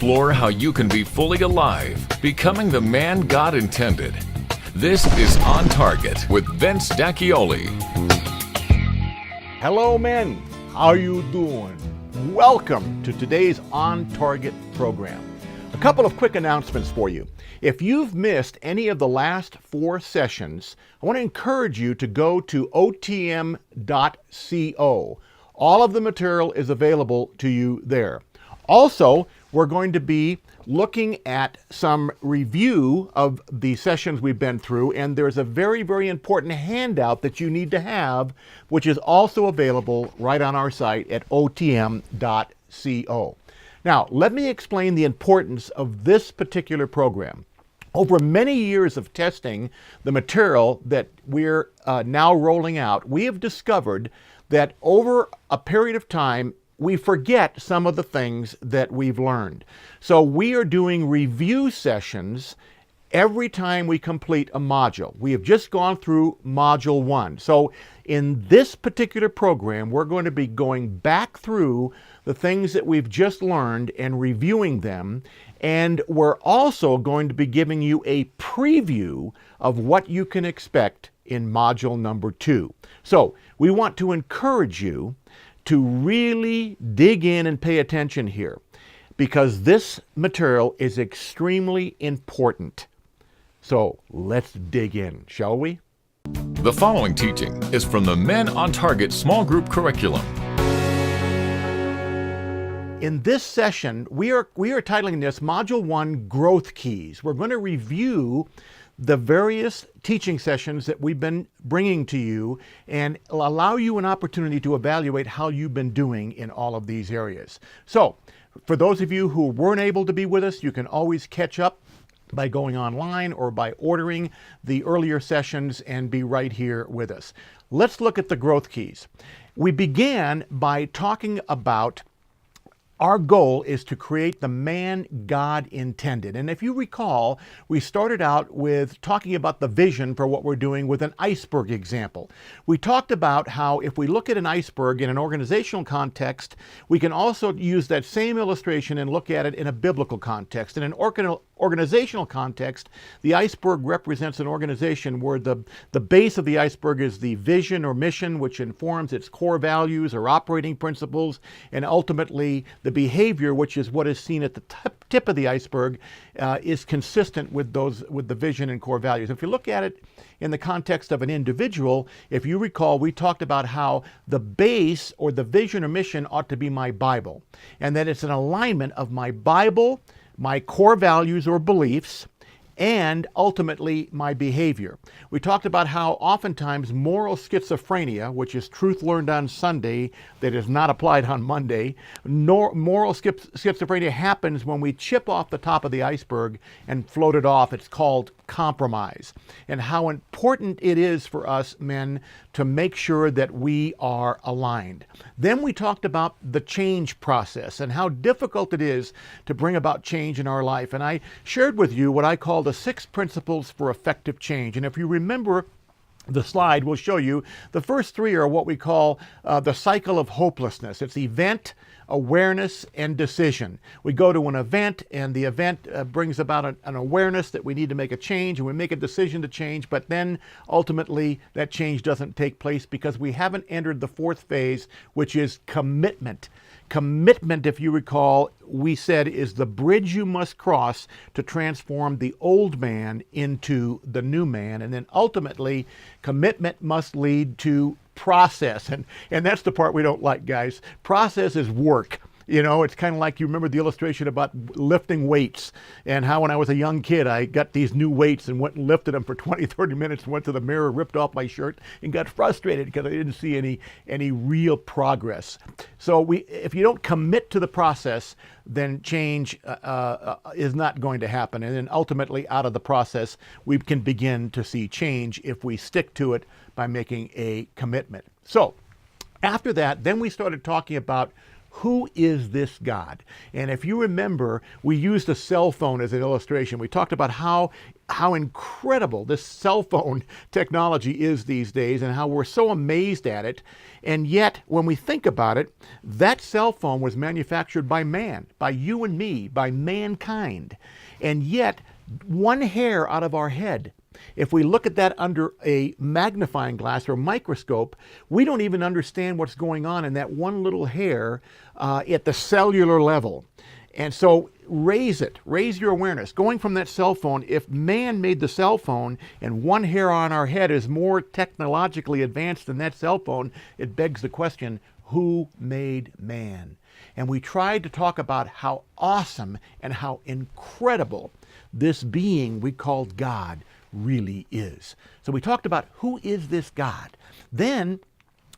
explore how you can be fully alive, becoming the man God intended. This is On Target with Vince D'Acchioli. Hello, men. How are you doing? Welcome to today's On Target program. A couple of quick announcements for you. If you've missed any of the last 4 sessions, I want to encourage you to go to otm.co. All of the material is available to you there. Also, we're going to be looking at some review of the sessions we've been through, and there's a very, very important handout that you need to have, which is also available right on our site at otm.co. Now, let me explain the importance of this particular program. Over many years of testing the material that we're now rolling out, we have discovered that over a period of time, we forget some of the things that we've learned. So we are doing review sessions every time we complete a module. We have just gone through module 1. So in this particular program, we're going to be going back through the things that we've just learned and reviewing them. And we're also going to be giving you a preview of what you can expect in module number 2. So we want to encourage you to really dig in and pay attention here, because this material is extremely important. So let's dig in, shall we? The following teaching is from the Men on Target small group curriculum. In this session, we are titling this Module 1 Growth Keys. We're going to review the various teaching sessions that we've been bringing to you and allow you an opportunity to evaluate how you've been doing in all of these areas. So, for those of you who weren't able to be with us, you can always catch up by going online or by ordering the earlier sessions and be right here with us. Let's look at the growth keys. We began by talking about our goal is to create the man God intended. And if you recall, we started out with talking about the vision for what we're doing with an iceberg example. We talked about how if we look at an iceberg in an organizational context, we can also use that same illustration and look at it in a biblical context. In an organizational context, the iceberg represents an organization where the base of the iceberg is the vision or mission, which informs its core values or operating principles, and ultimately the behavior, which is what is seen at the tip of the iceberg, is consistent with the vision and core values. If you look at it in the context of an individual, if you recall, we talked about how the base or the vision or mission ought to be my Bible, and that it's an alignment of my Bible, my core values or beliefs, and ultimately my behavior. We talked about how oftentimes moral schizophrenia, which is truth learned on Sunday that is not applied on Monday, moral schizophrenia happens when we chip off the top of the iceberg and float it off. It's called compromise. And how important it is for us men to make sure that we are aligned. Then we talked about the change process and how difficult it is to bring about change in our life. And I shared with you what I call the 6 principles for effective change. And if you remember, the slide will show you the first 3 are what we call the cycle of hopelessness. It's event, awareness, and decision. We go to an event, and the event brings about an awareness that we need to make a change, and we make a decision to change, but then ultimately that change doesn't take place because we haven't entered the 4th phase, which is commitment. Commitment, if you recall, we said is the bridge you must cross to transform the old man into the new man. And then ultimately, commitment must lead to process. And that's the part we don't like, guys. Process is work. You know, it's kind of like, you remember the illustration about lifting weights and how when I was a young kid, I got these new weights and went and lifted them for 20, 30 minutes and went to the mirror, ripped off my shirt and got frustrated because I didn't see any real progress. So if you don't commit to the process, then change is not going to happen. And then ultimately out of the process, we can begin to see change if we stick to it by making a commitment. So after that, then we started talking about Who is this God? And if you remember, we used a cell phone as an illustration. We talked about how incredible this cell phone technology is these days and how we're so amazed at it. And yet, when we think about it, that cell phone was manufactured by man, by you and me, by mankind. And yet, one hair out of our head, if we look at that under a magnifying glass or microscope, we don't even understand what's going on in that one little hair at the cellular level. And so raise your awareness. Going from that cell phone, if man made the cell phone and one hair on our head is more technologically advanced than that cell phone, it begs the question, who made man? And we tried to talk about how awesome and how incredible this being we called God really is. So we talked about who is this God. Then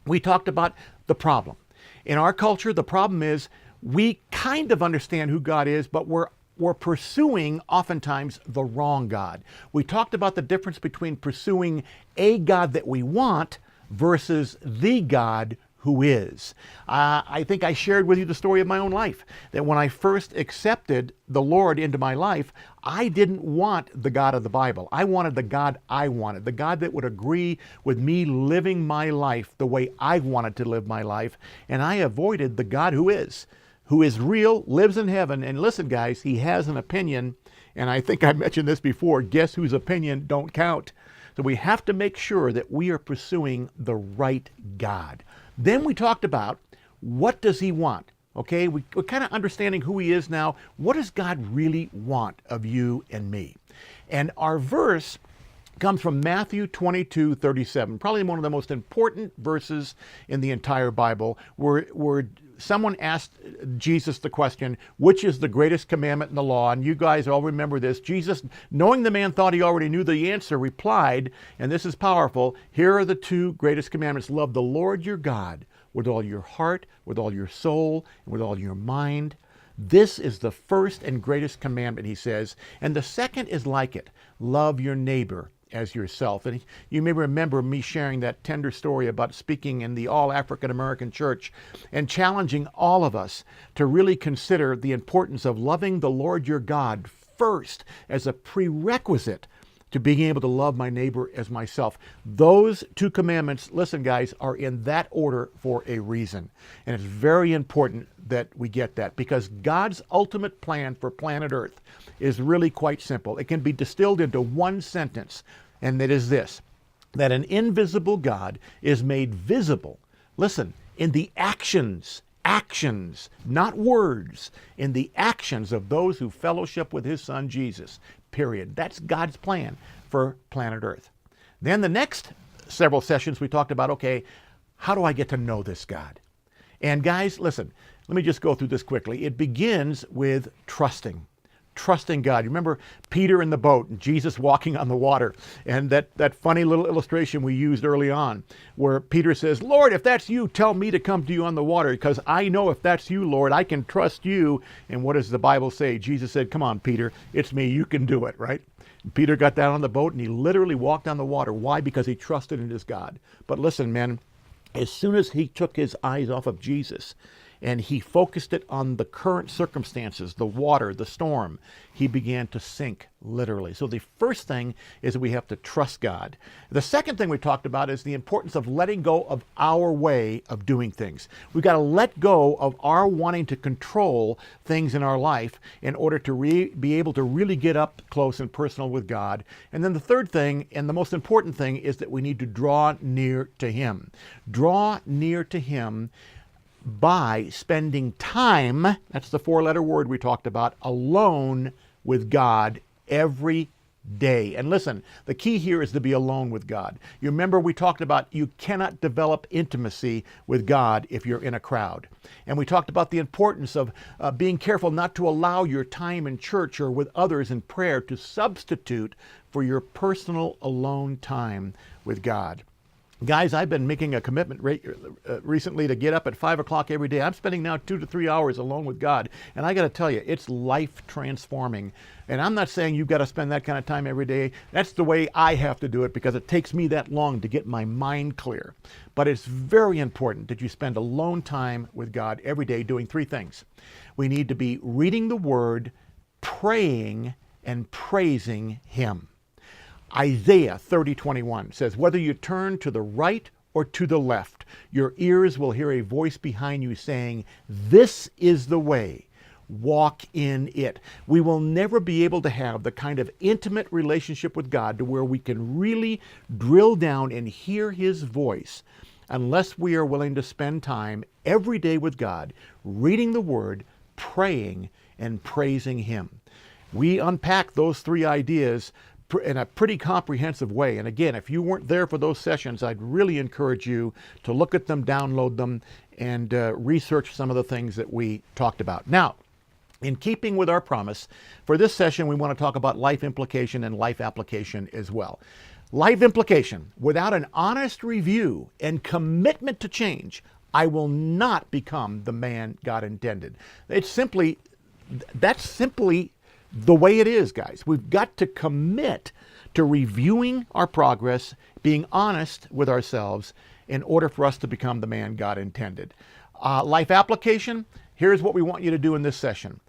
we talked about the problem. In our culture, the problem is we kind of understand who God is, but we're pursuing oftentimes the wrong God. We talked about the difference between pursuing a God that we want versus the God who is. I think I shared with you the story of my own life, that when I first accepted the Lord into my life, I didn't want the God of the Bible. I wanted the God I wanted, the God that would agree with me living my life the way I wanted to live my life, and I avoided the God who is real, lives in heaven. And listen, guys, he has an opinion, and I think I mentioned this before, guess whose opinion don't count? So we have to make sure that we are pursuing the right God. Then we talked about what does he want? Okay, we're kind of understanding who he is now. What does God really want of you and me? And our verse comes from Matthew 22:37, probably one of the most important verses in the entire Bible, where someone asked Jesus the question, which is the greatest commandment in the law? And you guys all remember this. Jesus, knowing the man thought he already knew the answer, replied, and this is powerful, here are the two greatest commandments. Love the Lord your God with all your heart, with all your soul, and with all your mind. This is the first and greatest commandment, he says. And the second is like it. Love your neighbor as yourself. And you may remember me sharing that tender story about speaking in the all African American church and challenging all of us to really consider the importance of loving the Lord your God first as a prerequisite to being able to love my neighbor as myself. Those two commandments, listen guys, are in that order for a reason. And it's very important that we get that, because God's ultimate plan for planet Earth is really quite simple. It can be distilled into one sentence, and it is this, that an invisible God is made visible, listen, in the actions, not words, in the actions of those who fellowship with his son Jesus, period. That's God's plan for planet Earth. Then the next several sessions we talked about, okay, how do I get to know this God? And guys, listen, let me just go through this quickly. It begins with trusting God. You remember Peter in the boat and Jesus walking on the water, and that funny little illustration we used early on where Peter says, Lord, if that's you, tell me to come to you on the water, because I know if that's you, Lord, I can trust you. And what does the Bible say? Jesus said, come on, Peter, it's me, you can do it, right? And Peter got down on the boat and he literally walked on the water. Why? Because he trusted in his God. But listen, man, as soon as he took his eyes off of Jesus and he focused it on the current circumstances, the water, the storm, he began to sink, literally. So the first thing is that we have to trust God. The second thing we talked about is the importance of letting go of our way of doing things. We've got to let go of our wanting to control things in our life in order to be able to really get up close and personal with God. And then the third thing, and the most important thing, is that we need to draw near to him. Draw near to him by spending time, that's the four-letter word we talked about, alone with God every day. And listen, the key here is to be alone with God. You remember we talked about you cannot develop intimacy with God if you're in a crowd. And we talked about the importance of being careful not to allow your time in church or with others in prayer to substitute for your personal alone time with God. Guys, I've been making a commitment recently to get up at 5 o'clock every day. I'm spending now 2 to 3 hours alone with God. And I got to tell you, it's life transforming. And I'm not saying you've got to spend that kind of time every day. That's the way I have to do it because it takes me that long to get my mind clear. But it's very important that you spend alone time with God every day doing 3 things. We need to be reading the Word, praying, and praising Him. Isaiah 30:21 says, whether you turn to the right or to the left, your ears will hear a voice behind you saying, this is the way, walk in it. We will never be able to have the kind of intimate relationship with God to where we can really drill down and hear His voice unless we are willing to spend time every day with God, reading the Word, praying, and praising Him. We unpack those 3 ideas in a pretty comprehensive way. And again, if you weren't there for those sessions, I'd really encourage you to look at them, download them, and research some of the things that we talked about. Now, in keeping with our promise, for this session, we want to talk about life implication and life application as well. Life implication: without an honest review and commitment to change, I will not become the man God intended. That's simply the way it is, guys. We've got to commit to reviewing our progress, being honest with ourselves in order for us to become the man God intended. Life application: here's what we want you to do in this session.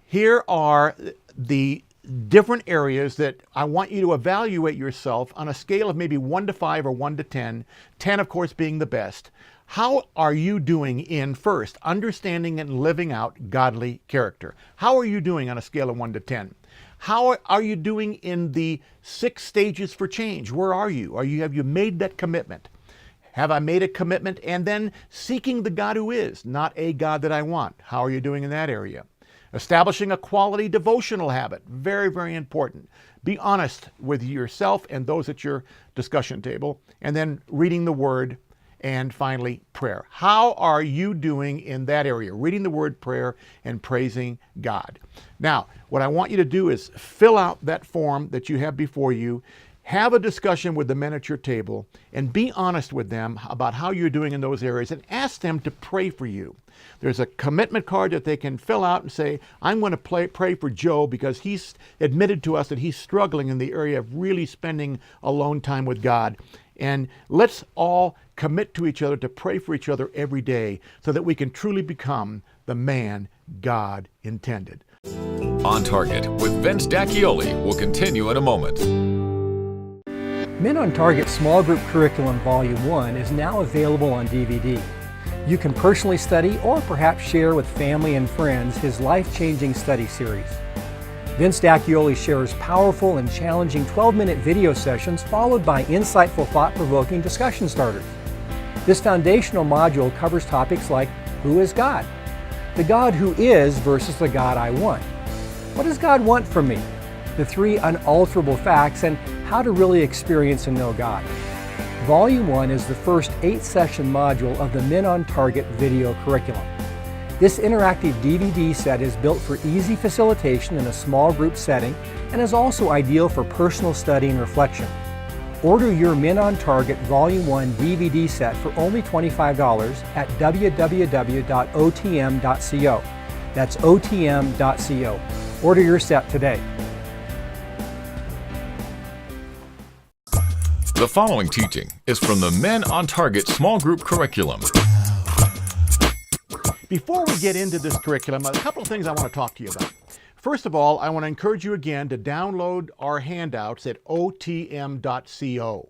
Here are the different areas that I want you to evaluate yourself on a scale of maybe 1 to 5 or 1 to 10, 10 of course being the best. How are you doing in, first, understanding and living out godly character? How are you doing on a scale of 1 to 10? How are you doing in the 6 stages for change? Where are you? Have you made that commitment? Have I made a commitment? And then seeking the God who is, not a God that I want. How are you doing in that area? Establishing a quality devotional habit. Very, very important. Be honest with yourself and those at your discussion table. And then reading the Word. And finally, prayer. How are you doing in that area? Reading the Word, prayer, and praising God. Now, what I want you to do is fill out that form that you have before you, have a discussion with the men at your table, and be honest with them about how you're doing in those areas, and ask them to pray for you. There's a commitment card that they can fill out and say, I'm going to pray for Joe because he's admitted to us that he's struggling in the area of really spending alone time with God. And let's all commit to each other to pray for each other every day so that we can truly become the man God intended. On Target with Vince Dacchioli will continue in a moment. Men on Target Small Group Curriculum Volume 1 is now available on DVD. You can personally study or perhaps share with family and friends his life-changing study series. Vince Dacchioli shares powerful and challenging 12-minute video sessions followed by insightful, thought-provoking discussion starters. This foundational module covers topics like, who is God? The God who is versus the God I want. What does God want from me? The 3 unalterable facts and how to really experience and know God. Volume 1 is the first 8-session module of the Men on Target video curriculum. This interactive DVD set is built for easy facilitation in a small group setting and is also ideal for personal study and reflection. Order your Men on Target Volume 1 DVD set for only $25 at www.otm.co. That's otm.co. Order your set today. The following teaching is from the Men on Target Small Group Curriculum. Before we get into this curriculum, a couple of things I want to talk to you about. First of all, I want to encourage you again to download our handouts at otm.co.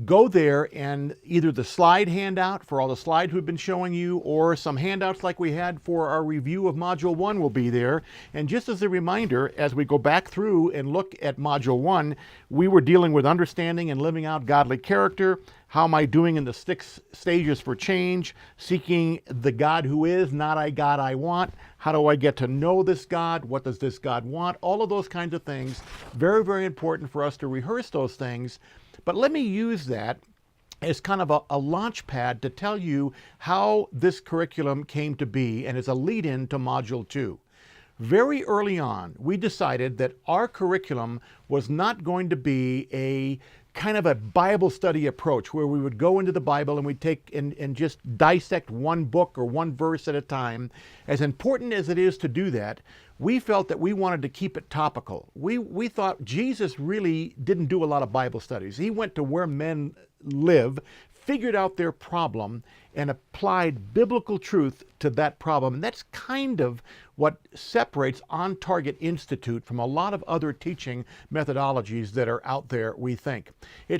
Go there and either the slide handout for all the slides we've been showing you or some handouts like we had for our review of Module 1 will be there. And just as a reminder, as we go back through and look at Module 1, we were dealing with understanding and living out godly character. How am I doing in the 6 stages for change? Seeking the God who is, not a God I want. How do I get to know this God? What does this God want? All of those kinds of things. Very, very important for us to rehearse those things. But let me use that as kind of a launch pad to tell you how this curriculum came to be and as a lead-in to Module 2. Very early on, we decided that our curriculum was not going to be a kind of a Bible study approach where we would go into the Bible and we'd take and just dissect one book or one verse at a time. As important as it is to do that, we felt that we wanted to keep it topical. We thought Jesus really didn't do a lot of Bible studies. He went to where men live, figured out their problem, and applied biblical truth to that problem. And that's kind of what separates On Target Institute from a lot of other teaching methodologies that are out there, we think.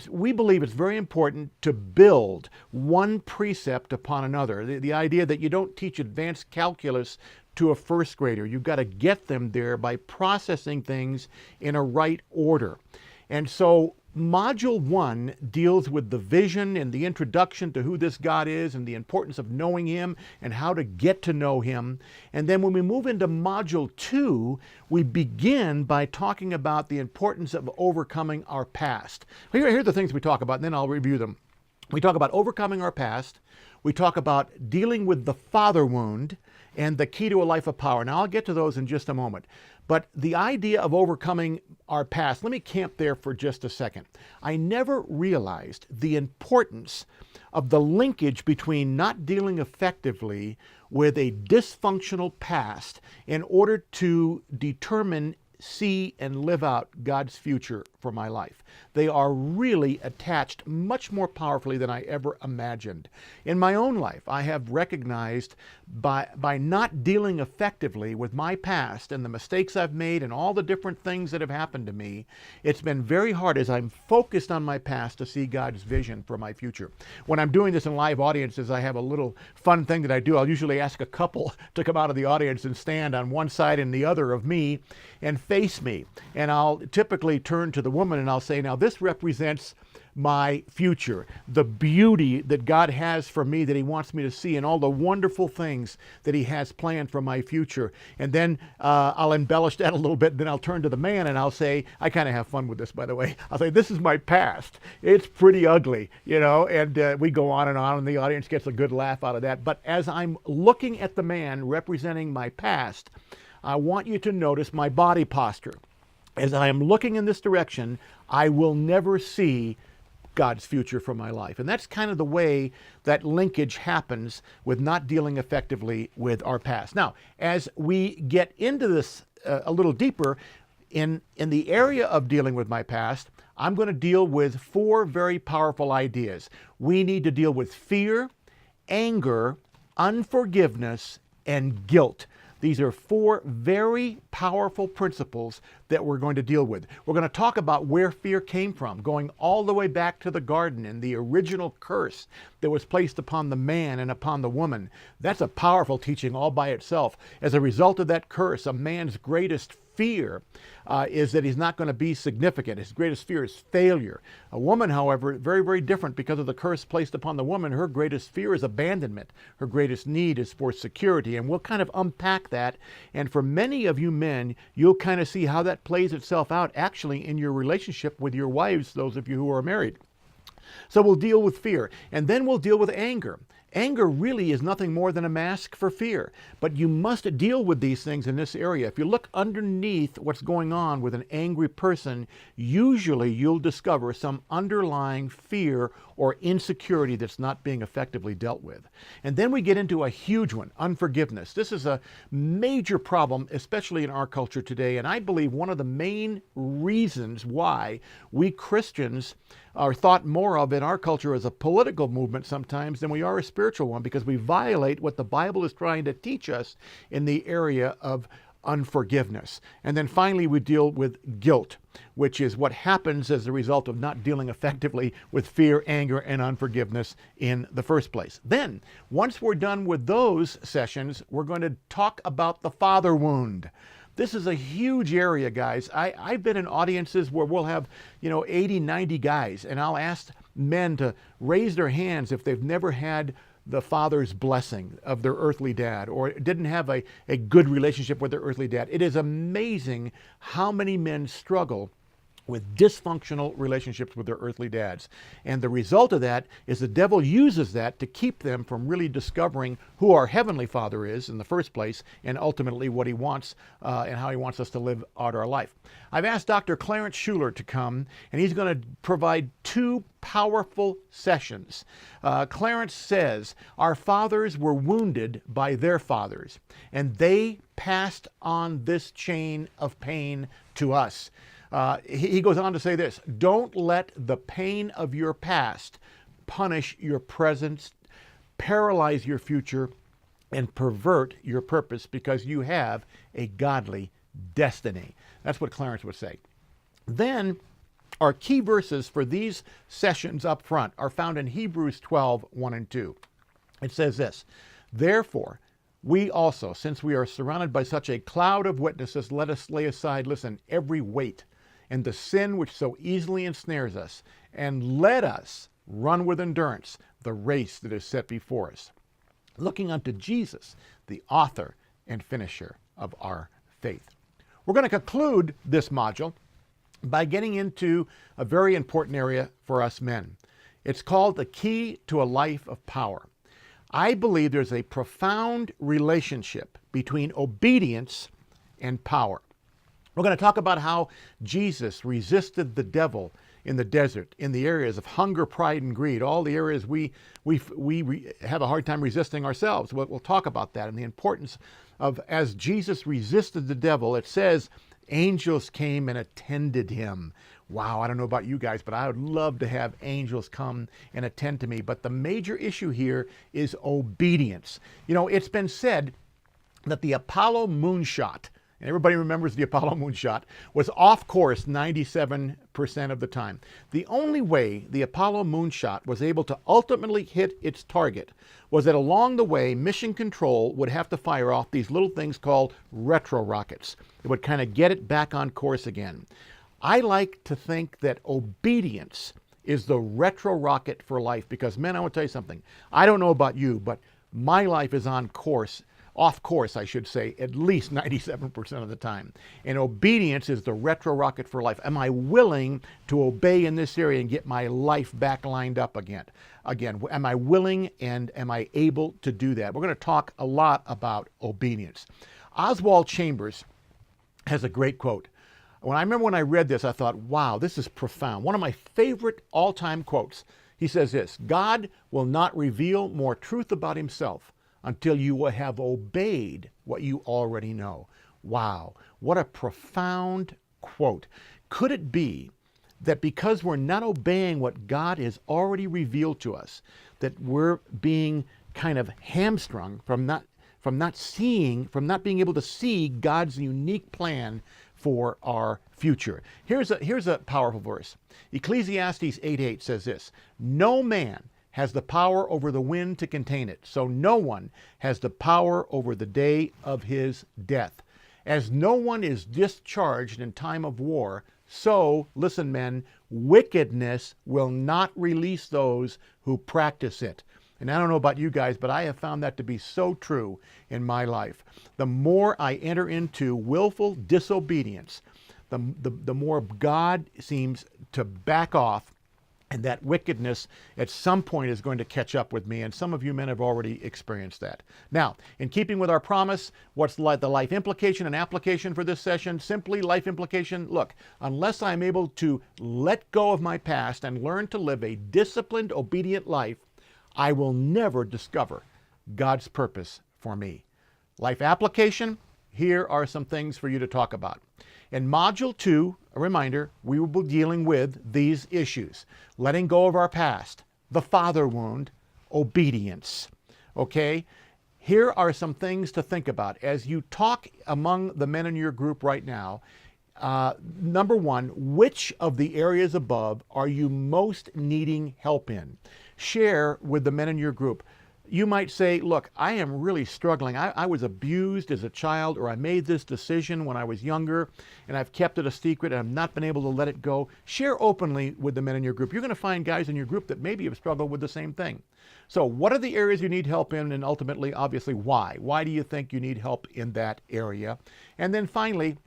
We believe it's very important to build one precept upon another. The idea that you don't teach advanced calculus to a first grader. You've got to get them there by processing things in a right order. And so Module 1 deals with the vision and the introduction to who this God is and the importance of knowing Him and how to get to know Him. And then when we move into Module 2, we begin by talking about the importance of overcoming our past. Here are the things we talk about, and then I'll review them. We talk about overcoming our past. We talk about dealing with the father wound and the key to a life of power. Now, I'll get to those in just a moment. But the idea of overcoming our past, let me camp there for just a second. I never realized the importance of the linkage between not dealing effectively with a dysfunctional past in order to determine, see, and live out God's future for my life. They are really attached much more powerfully than I ever imagined. In my own life, I have recognized by not dealing effectively with my past and the mistakes I've made and all the different things that have happened to me, it's been very hard as I'm focused on my past to see God's vision for my future. When I'm doing this in live audiences, I have a little fun thing that I do. I'll usually ask a couple to come out of the audience and stand on one side and the other of me and face me. And I'll typically turn to the woman and I'll say, now this represents my future, the beauty that God has for me that He wants me to see, and all the wonderful things that He has planned for my future. And then I'll embellish that a little bit, and then I'll turn to the man and I'll say, I kind of have fun with this, by the way. I'll say, this is my past. It's pretty ugly, you know, and we go on, and the audience gets a good laugh out of that. But as I'm looking at the man representing my past, I want you to notice my body posture. As I am looking in this direction, I will never see God's future for my life. And that's kind of the way that linkage happens with not dealing effectively with our past. Now, as we get into this a little deeper, in the area of dealing with my past, I'm going to deal with 4 very powerful ideas. We need to deal with fear, anger, unforgiveness, and guilt. These are 4 very powerful principles that we're going to deal with. We're going to talk about where fear came from, going all the way back to the garden and the original curse that was placed upon the man and upon the woman. That's a powerful teaching all by itself. As a result of that curse, a man's greatest fear is that he's not going to be significant. His greatest fear is failure. A woman, however, very, very different because of the curse placed upon the woman. Her greatest fear is abandonment. Her greatest need is for security. And we'll kind of unpack that. And for many of you men, you'll kind of see how that plays itself out actually in your relationship with your wives, those of you who are married. So we'll deal with fear, and then we'll deal with anger. Anger really is nothing more than a mask for fear, but you must deal with these things in this area. If you look underneath what's going on with an angry person, usually you'll discover some underlying fear or insecurity that's not being effectively dealt with. And then we get into a huge one, unforgiveness. This is a major problem, especially in our culture today, and I believe one of the main reasons why we Christians are thought more of in our culture as a political movement sometimes than we are a spiritual one, because we violate what the Bible is trying to teach us in the area of unforgiveness. And then finally we deal with guilt, which is what happens as a result of not dealing effectively with fear, anger, and unforgiveness in the first place. Then, once we're done with those sessions, we're going to talk about the father wound. This is a huge area, guys. I've been in audiences where we'll have, 80, 90 guys, and I'll ask men to raise their hands if they've never had the father's blessing of their earthly dad or didn't have a good relationship with their earthly dad. It is amazing how many men struggle with dysfunctional relationships with their earthly dads. And the result of that is the devil uses that to keep them from really discovering who our Heavenly Father is in the first place, and ultimately what He wants and how He wants us to live out our life. I've asked Dr. Clarence Schuler to come, and he's going to provide 2 powerful sessions. Clarence says, our fathers were wounded by their fathers, and they passed on this chain of pain to us. He goes on to say this: don't let the pain of your past punish your present, paralyze your future, and pervert your purpose, because you have a godly destiny. That's what Clarence would say. Then, our key verses for these sessions up front are found in Hebrews 12, 1 and 2. It says this: therefore, we also, since we are surrounded by such a cloud of witnesses, let us lay aside, listen, every weight and the sin which so easily ensnares us, and let us run with endurance the race that is set before us, looking unto Jesus, the author and finisher of our faith. We're going to conclude this module by getting into a very important area for us men. It's called the key to a life of power. I believe there's a profound relationship between obedience and power. We're going to talk about how Jesus resisted the devil in the desert, in the areas of hunger, pride, and greed, all the areas we have a hard time resisting ourselves. We'll talk about that and the importance of, as Jesus resisted the devil, it says, angels came and attended him. Wow, I don't know about you guys, but I would love to have angels come and attend to me. But the major issue here is obedience. You know, it's been said that the Apollo moonshot, and everybody remembers the Apollo moonshot, was off course 97% of the time. The only way the Apollo moonshot was able to ultimately hit its target was that along the way, Mission Control would have to fire off these little things called retro rockets. It would kind of get it back on course again. I like to think that obedience is the retro rocket for life, because, men, I want to tell you something. I don't know about you, but my life is on course, off course, I should say, at least 97% of the time. And obedience is the retro rocket for life. Am I willing to obey in this area and get my life back lined up again? Am I willing and am I able to do that? We're going to talk a lot about obedience. Oswald Chambers has a great quote. I remember when I read this, I thought, wow, this is profound. One of my favorite all-time quotes. He says this: God will not reveal more truth about himself until you will have obeyed what you already know. Wow, what a profound quote. Could it be that because we're not obeying what God has already revealed to us, that we're being kind of hamstrung from not being able to see God's unique plan for our future? Here's a powerful verse. Ecclesiastes 8:8 says this: no man has the power over the wind to contain it, so no one has the power over the day of his death. As no one is discharged in time of war, so, listen men, wickedness will not release those who practice it. And I don't know about you guys, but I have found that to be so true in my life. The more I enter into willful disobedience, the more God seems to back off, and that wickedness at some point is going to catch up with me. And some of you men have already experienced that. Now, in keeping with our promise, what's the life implication and application for this session? Simply life implication: look, unless I'm able to let go of my past and learn to live a disciplined, obedient life, I will never discover God's purpose for me. Life application: here are some things for you to talk about. In Module 2, a reminder, we will be dealing with these issues: letting go of our past, the father wound, obedience. Okay? Here are some things to think about as you talk among the men in your group right now. Number one, which of the areas above are you most needing help in? Share with the men in your group. You might say, look, I am really struggling. I was abused as a child, or I made this decision when I was younger, and I've kept it a secret, and I've not been able to let it go. Share openly with the men in your group. You're going to find guys in your group that maybe have struggled with the same thing. So what are the areas you need help in, and ultimately, obviously, why? Why do you think you need help in that area? And then finally,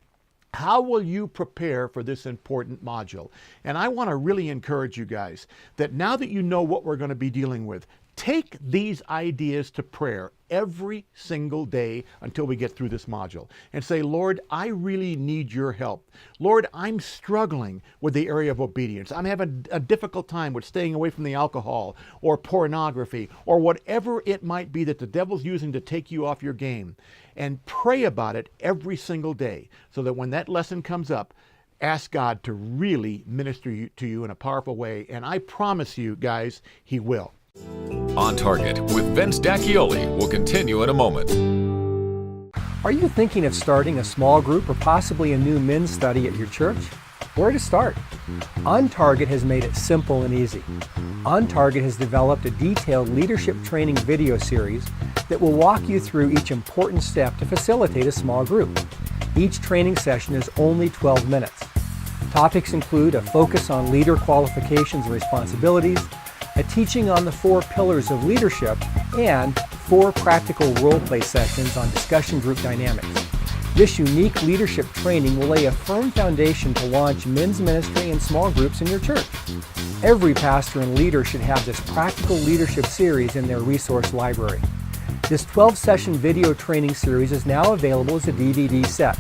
How will you prepare for this important module? And I want to really encourage you guys that now that you know what we're going to be dealing with, take these ideas to prayer every single day until we get through this module and say, Lord, I really need your help. Lord, I'm struggling with the area of obedience. I'm having a difficult time with staying away from the alcohol or pornography or whatever it might be that the devil's using to take you off your game. And pray about it every single day so that when that lesson comes up, ask God to really minister to you in a powerful way. And I promise you guys, he will. On Target with Vince Dacchioli will continue in a moment. Are you thinking of starting a small group or possibly a new men's study at your church? Where to start? On Target has made it simple and easy. On Target has developed a detailed leadership training video series that will walk you through each important step to facilitate a small group. Each training session is only 12 minutes. Topics include a focus on leader qualifications and responsibilities, a teaching on the 4 pillars of leadership, and 4 practical role-play sessions on discussion group dynamics. This unique leadership training will lay a firm foundation to launch men's ministry and small groups in your church. Every pastor and leader should have this practical leadership series in their resource library. This 12-session video training series is now available as a DVD set.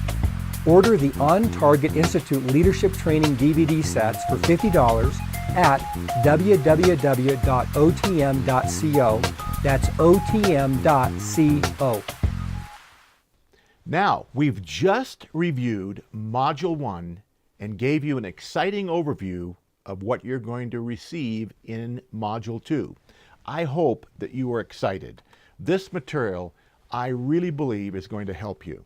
Order the On Target Institute Leadership Training DVD sets for $50 at www.otm.co. That's otm.co. Now, we've just reviewed Module 1 and gave you an exciting overview of what you're going to receive in Module 2. I hope that you are excited. This material, I really believe, is going to help you.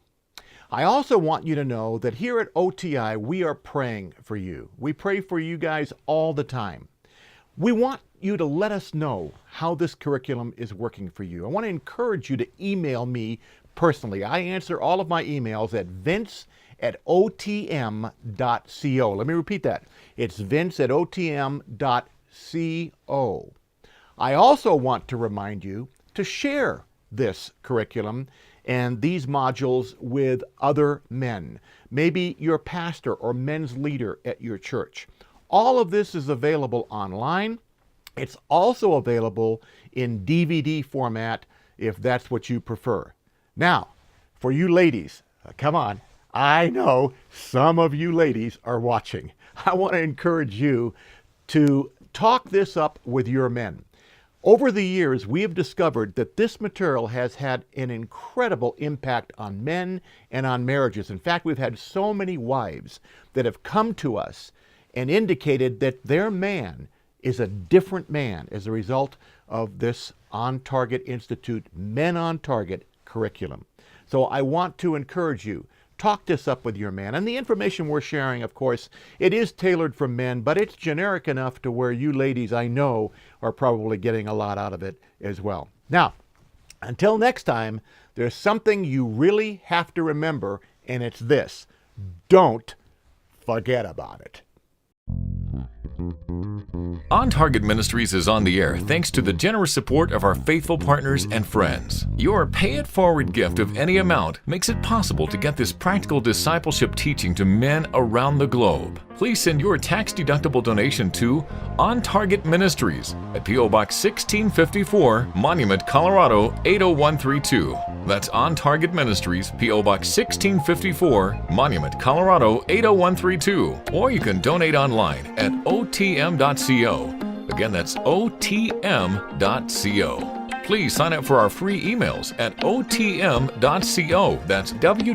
I also want you to know that here at OTI, we are praying for you. We pray for you guys all the time. We want you to let us know how this curriculum is working for you. I want to encourage you to email me personally. I answer all of my emails at vince@otm.co. Let me repeat that. It's vince@otm.co. I also want to remind you to share this curriculum and these modules with other men, maybe your pastor or men's leader at your church. All of this is available online. It's also available in DVD format if that's what you prefer. Now, for you ladies, come on. I know some of you ladies are watching. I want to encourage you to talk this up with your men. Over the years, we have discovered that this material has had an incredible impact on men and on marriages. In fact, we've had so many wives that have come to us and indicated that their man is a different man as a result of this On Target Institute Men on Target curriculum. So I want to encourage you, talk this up with your man. And the information we're sharing, of course, it is tailored for men, but it's generic enough to where you ladies, I know, are probably getting a lot out of it as well. Now, until next time, there's something you really have to remember, and it's this: don't forget about it. On Target Ministries is on the air thanks to the generous support of our faithful partners and friends. Your pay-it-forward gift of any amount makes it possible to get this practical discipleship teaching to men around the globe. Please send your tax-deductible donation to On Target Ministries at P.O. Box 1654, Monument, Colorado 80132. That's On Target Ministries, P.O. Box 1654, Monument, Colorado 80132. Or you can donate online at otm.co. Again, that's otm.co. Please sign up for our free emails at otm.co. That's www.otm.co.